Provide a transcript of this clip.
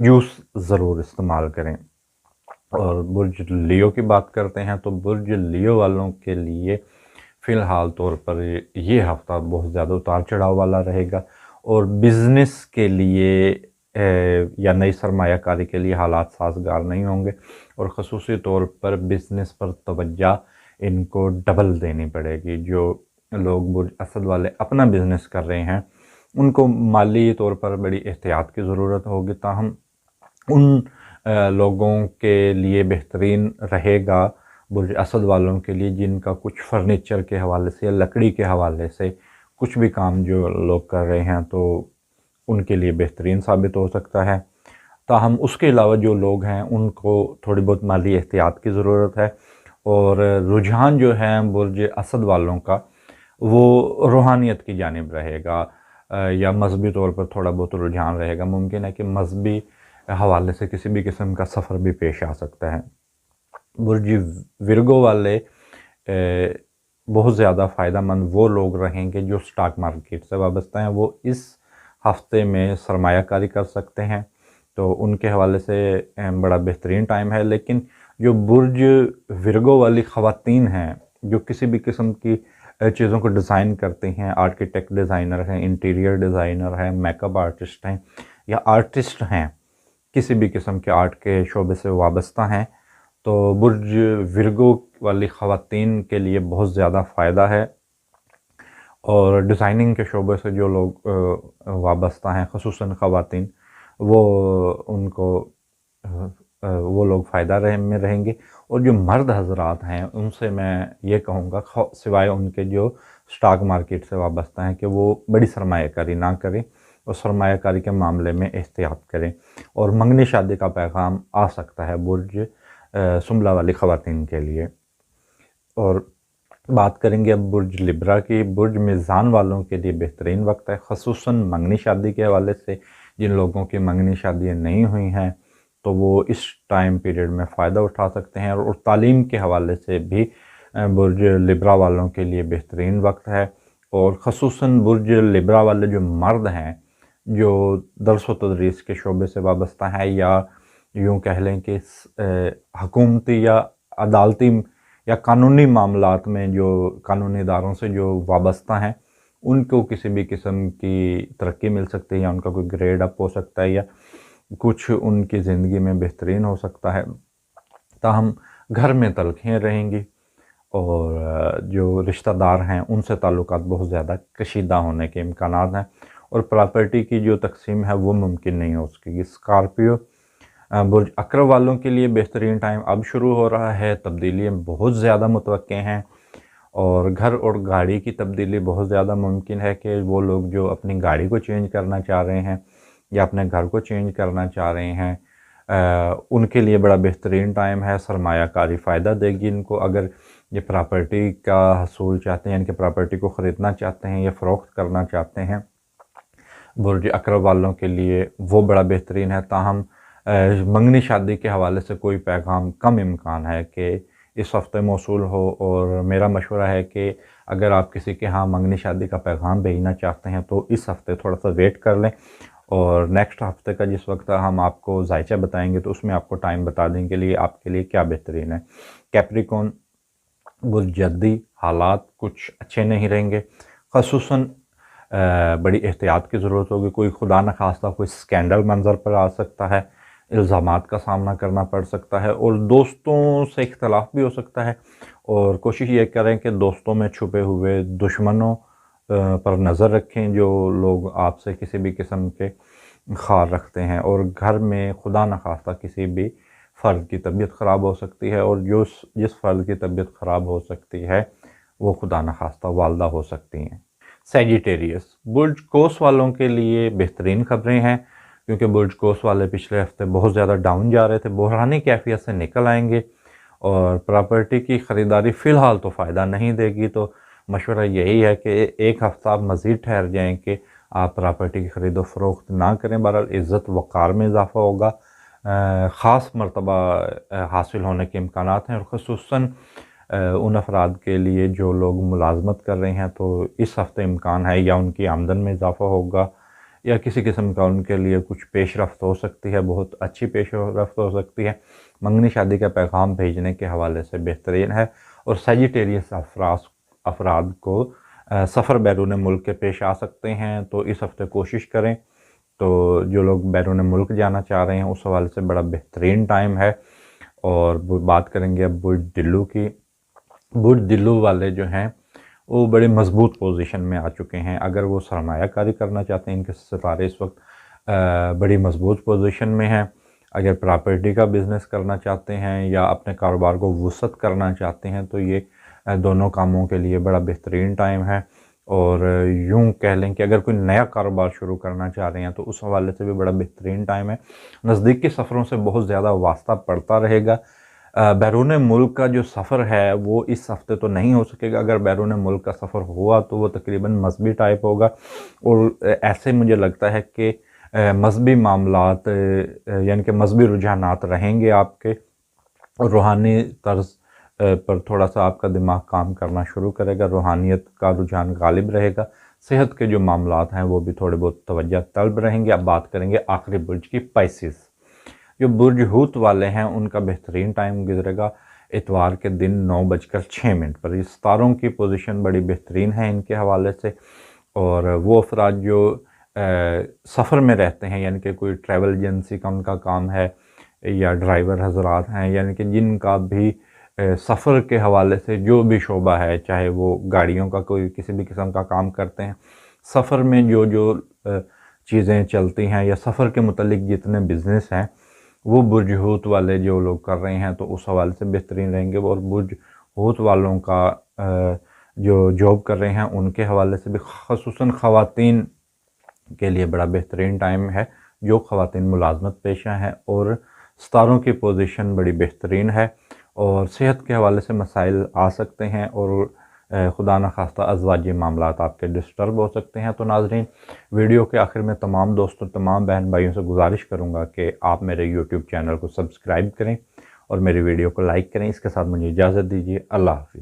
Juice ضرور استعمال کریں۔ اور برج لیو کی بات کرتے ہیں تو برج لیو والوں کے لیے فی الحال طور پر یہ ہفتہ بہت زیادہ اتار چڑھاؤ والا رہے گا، اور بزنس کے لیے یا نئی سرمایہ کاری کے لیے حالات سازگار نہیں ہوں گے، اور خصوصی طور پر بزنس پر توجہ ان کو ڈبل دینی پڑے گی۔ جو لوگ برج اسد والے اپنا بزنس کر رہے ہیں ان کو مالی طور پر بڑی احتیاط کی ضرورت ہوگی، تاہم ان لوگوں کے لیے بہترین رہے گا برج اسد والوں کے لیے جن کا کچھ فرنیچر کے حوالے سے یا لکڑی کے حوالے سے کچھ بھی کام جو لوگ کر رہے ہیں تو ان کے لیے بہترین ثابت ہو سکتا ہے۔ تاہم اس کے علاوہ جو لوگ ہیں ان کو تھوڑی بہت مالی احتیاط کی ضرورت ہے، اور رجحان جو ہے برج اسد والوں کا وہ روحانیت کی جانب رہے گا، یا مذہبی طور پر تھوڑا بہت رجحان رہے گا۔ ممکن ہے کہ مذہبی حوالے سے کسی بھی قسم کا سفر بھی پیش آ سکتا ہے۔ برج ورگو والے بہت زیادہ فائدہ مند وہ لوگ رہیں گے جو سٹاک مارکیٹ سے وابستہ ہیں، وہ اس ہفتے میں سرمایہ کاری کر سکتے ہیں، تو ان کے حوالے سے بڑا بہترین ٹائم ہے۔ لیکن جو برج ورگو والی خواتین ہیں جو کسی بھی قسم کی چیزوں کو ڈیزائن کرتے ہیں، آرکیٹیکٹ ڈیزائنر ہیں، انٹیریئر ڈیزائنر ہیں، میک اپ آرٹسٹ ہیں یا آرٹسٹ ہیں، کسی بھی قسم کے آرٹ کے شعبے سے وابستہ ہیں، تو برج ورگو والی خواتین کے لیے بہت زیادہ فائدہ ہے۔ اور ڈیزائننگ کے شعبے سے جو لوگ وابستہ ہیں خصوصاً خواتین، وہ لوگ فائدہ میں رہیں گے۔ اور جو مرد حضرات ہیں ان سے میں یہ کہوں گا سوائے ان کے جو سٹاک مارکیٹ سے وابستہ ہیں کہ وہ بڑی سرمایہ کاری نہ کریں، اور سرمایہ کاری کے معاملے میں احتیاط کریں۔ اور منگنی شادی کا پیغام آ سکتا ہے برج سنبلہ والی خواتین کے لیے۔ اور بات کریں گے اب برج لبرا کی۔ برج میزان والوں کے لیے بہترین وقت ہے، خصوصاً منگنی شادی کے حوالے سے۔ جن لوگوں کی منگنی شادیاں نہیں ہوئی ہیں تو وہ اس ٹائم پیریڈ میں فائدہ اٹھا سکتے ہیں، اور تعلیم کے حوالے سے بھی برج لبرا والوں کے لیے بہترین وقت ہے۔ اور خصوصاً برج لبرا والے جو مرد ہیں جو درس و تدریس کے شعبے سے وابستہ ہیں، یا یوں کہہ لیں کہ حکومتی یا عدالتی یا قانونی معاملات میں جو قانونی اداروں سے جو وابستہ ہیں، ان کو کسی بھی قسم کی ترقی مل سکتی ہے، یا ان کا کوئی گریڈ اپ ہو سکتا ہے، یا کچھ ان کی زندگی میں بہترین ہو سکتا ہے۔ تاہم گھر میں تلخیاں رہیں گی، اور جو رشتہ دار ہیں ان سے تعلقات بہت زیادہ کشیدہ ہونے کے امکانات ہیں، اور پراپرٹی کی جو تقسیم ہے وہ ممکن نہیں ہو سکے گی۔ اسکارپیو برج عقرب والوں کے لیے بہترین ٹائم اب شروع ہو رہا ہے، تبدیلیاں بہت زیادہ متوقع ہیں، اور گھر اور گاڑی کی تبدیلی بہت زیادہ ممکن ہے کہ وہ لوگ جو اپنی گاڑی کو چینج کرنا چاہ رہے ہیں یا اپنے گھر کو چینج کرنا چاہ رہے ہیں، ان کے لیے بڑا بہترین ٹائم ہے۔ سرمایہ کاری فائدہ دے گی ان کو۔ اگر یہ پراپرٹی کا حصول چاہتے ہیں، یعنی کہ پراپرٹی کو خریدنا چاہتے ہیں یا فروخت کرنا چاہتے ہیں، برج عقرب والوں کے لیے وہ بڑا بہترین ہے۔ تاہم منگنی شادی کے حوالے سے کوئی پیغام کم امکان ہے کہ اس ہفتے موصول ہو، اور میرا مشورہ ہے کہ اگر آپ کسی کے ہاں منگنی شادی کا پیغام بھیجنا چاہتے ہیں تو اس ہفتے تھوڑا سا ویٹ کر لیں، اور نیکسٹ ہفتے کا جس وقت ہم آپ کو ذائچہ بتائیں گے تو اس میں آپ کو ٹائم بتا دیں گے لیے آپ کے لیے کیا بہترین ہے۔ کیپریکون برج جدی، حالات کچھ اچھے نہیں رہیں گے، خصوصاً بڑی احتیاط کی ضرورت ہوگی۔ کوئی خدا نخواستہ کوئی سکینڈل منظر پر آ سکتا ہے، الزامات کا سامنا کرنا پڑ سکتا ہے، اور دوستوں سے اختلاف بھی ہو سکتا ہے، اور کوشش یہ کریں کہ دوستوں میں چھپے ہوئے دشمنوں پر نظر رکھیں جو لوگ آپ سے کسی بھی قسم کے خار رکھتے ہیں، اور گھر میں خدا نخواستہ کسی بھی فرد کی طبیعت خراب ہو سکتی ہے، اور جس فرد کی طبیعت خراب ہو سکتی ہے وہ خدا نخواستہ والدہ ہو سکتی ہیں۔ سیجیٹیریس برج قوس والوں کے لیے بہترین خبریں ہیں، کیونکہ برج قوس والے پچھلے ہفتے بہت زیادہ ڈاؤن جا رہے تھے، بحرانی کیفیت سے نکل آئیں گے، اور پراپرٹی کی خریداری فی الحال تو فائدہ نہیں دے گی۔ تو مشورہ یہی ہے کہ ایک ہفتہ آپ مزید ٹھہر جائیں کہ آپ پراپرٹی کی خرید و فروخت نہ کریں۔ بہرحال عزت وقار میں اضافہ ہوگا، خاص مرتبہ حاصل ہونے کے امکانات ہیں، اور خصوصاً ان افراد کے لیے جو لوگ ملازمت کر رہے ہیں تو اس ہفتے امکان ہے یا ان کی آمدن میں اضافہ ہوگا، یا کسی قسم کا ان کے لیے کچھ پیش رفت ہو سکتی ہے، بہت اچھی پیش رفت ہو سکتی ہے، منگنی شادی کا پیغام بھیجنے کے حوالے سے بہترین ہے۔ اور سیجیٹیریس افراد کو سفر بیرون ملک کے پیش آ سکتے ہیں، تو اس ہفتے کوشش کریں، تو جو لوگ بیرون ملک جانا چاہ رہے ہیں اس حوالے سے بڑا بہترین ٹائم ہے۔ اور بات کریں گے اب برج دلو کی۔ برج دلو والے جو ہیں وہ بڑے مضبوط پوزیشن میں آ چکے ہیں، اگر وہ سرمایہ کاری کرنا چاہتے ہیں، ان کے ستارے اس وقت بڑی مضبوط پوزیشن میں ہیں۔ اگر پراپرٹی کا بزنس کرنا چاہتے ہیں یا اپنے کاروبار کو وسعت کرنا چاہتے ہیں تو یہ دونوں کاموں کے لیے بڑا بہترین ٹائم ہے۔ اور یوں کہہ لیں کہ اگر کوئی نیا کاروبار شروع کرنا چاہ رہے ہیں تو اس حوالے سے بھی بڑا بہترین ٹائم ہے۔ نزدیکی سفروں سے بہت زیادہ واسطہ پڑتا رہے گا۔ بیرون ملک کا جو سفر ہے وہ اس ہفتے تو نہیں ہو سکے گا، اگر بیرون ملک کا سفر ہوا تو وہ تقریباً مذہبی ٹائپ ہوگا، اور ایسے مجھے لگتا ہے کہ مذہبی معاملات یعنی کہ مذہبی رجحانات رہیں گے آپ کے، اور روحانی طرز پر تھوڑا سا آپ کا دماغ کام کرنا شروع کرے گا، روحانیت کا رجحان غالب رہے گا۔ صحت کے جو معاملات ہیں وہ بھی تھوڑے بہت توجہ طلب رہیں گے۔ اب بات کریں گے آخری برج کی، پائسیز۔ جو برج حوت والے ہیں ان کا بہترین ٹائم گزرے گا اتوار کے دن 9:06 پر۔ یہ ستاروں کی پوزیشن بڑی بہترین ہے ان کے حوالے سے، اور وہ افراد جو سفر میں رہتے ہیں، یعنی کہ کوئی ٹریول ایجنسی کا ان کا کام ہے، یا ڈرائیور حضرات ہیں، یعنی کہ جن کا بھی سفر کے حوالے سے جو بھی شعبہ ہے، چاہے وہ گاڑیوں کا کوئی کسی بھی قسم کا کام کرتے ہیں، سفر میں جو چیزیں چلتی ہیں یا سفر کے متعلق جتنے بزنس ہیں وہ برج حوت والے جو لوگ کر رہے ہیں تو اس حوالے سے بہترین رہیں گے۔ اور برج حوت والوں کا جو جاب کر رہے ہیں ان کے حوالے سے بھی خصوصاً خواتین کے لیے بڑا بہترین ٹائم ہے، جو خواتین ملازمت پیشہ ہیں، اور ستاروں کی پوزیشن بڑی بہترین ہے۔ اور صحت کے حوالے سے مسائل آ سکتے ہیں، اور خدا نخواستہ ازواجی معاملات آپ کے ڈسٹرب ہو سکتے ہیں۔ تو ناظرین، ویڈیو کے آخر میں تمام دوستوں، تمام بہن بھائیوں سے گزارش کروں گا کہ آپ میرے یوٹیوب چینل کو سبسکرائب کریں اور میری ویڈیو کو لائک کریں۔ اس کے ساتھ مجھے اجازت دیجیے، اللہ حافظ۔